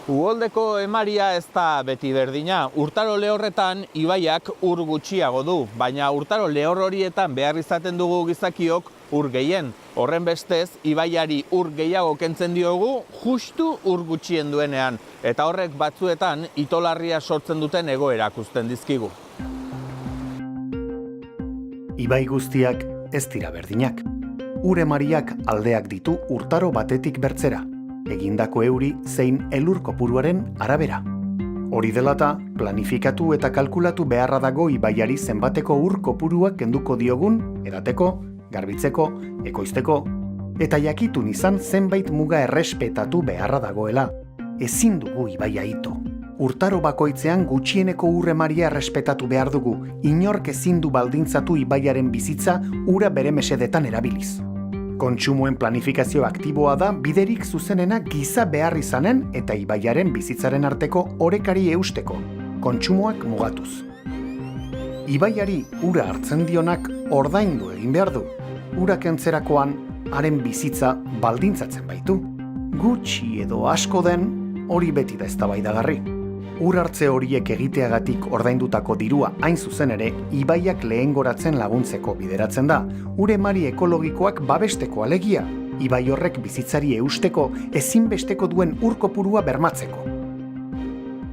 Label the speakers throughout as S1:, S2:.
S1: Uholdeko emaria ez da beti berdina. Urtaro lehorretan ibaiak ur gutxiago du, baina urtaro lehor horietan behar izaten dugu gizakiok ur gehien. Horren bestez, ibaiari ur gehiago kentzen diogu justu ur gutxien duenean, eta horrek batzuetan itolarria sortzen duten egoerak uzten dizkigu.
S2: Ibai guztiak ez dira berdinak. Ur emariak aldeak ditu urtaro batetik bertzera, egindako euri zein elur kopuruaren arabera. Hori delata, planifikatu eta kalkulatu beharra dago ibaiari zenbateko ur kopuruak kenduko diogun, edateko, garbitzeko, ekoizteko, eta jakitun izan zenbait muga errespetatu beharra dagoela. Ezin dugu ibaia ito. Urtaro bakoitzean gutxieneko ur emaria errespetatu behar dugu, inork ezin du baldintzatu ibaiaren bizitza ura bere mesedetan erabiliz. Kontsumoen planifikazio aktiboa da biderik zuzenena giza behar izanen eta ibaiaren bizitzaren arteko orekari eusteko, kontsumoak mugatuz. Ibaiari ura hartzen dionak ordaindu egin behar du, ura kentzerakoan haren bizitza baldintzatzen baitu. Gutxi edo asko den hori beti da eztabaidagarri. Ur hartze horiek egiteagatik ordaindutako dirua hain zuzen ere, ibaiak lehengoratzen laguntzeko bideratzen da, ur emari ekologikoak babesteko alegia, ibai horrek bizitzari eusteko ezinbesteko duen ur kopurua bermatzeko.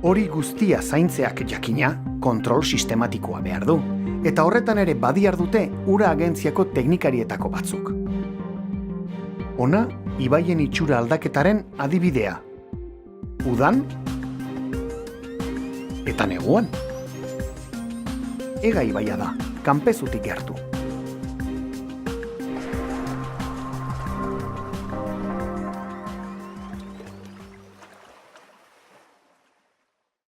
S2: Hori guztia zaintzeak jakina, kontrol sistematikoa behar du, eta horretan ere badiar dute ura agentziako teknikarietako batzuk. Hona, ibaien itxura aldaketaren adibidea. Udan, eta neguan. Ega ibaia da, kanpezutik gertu.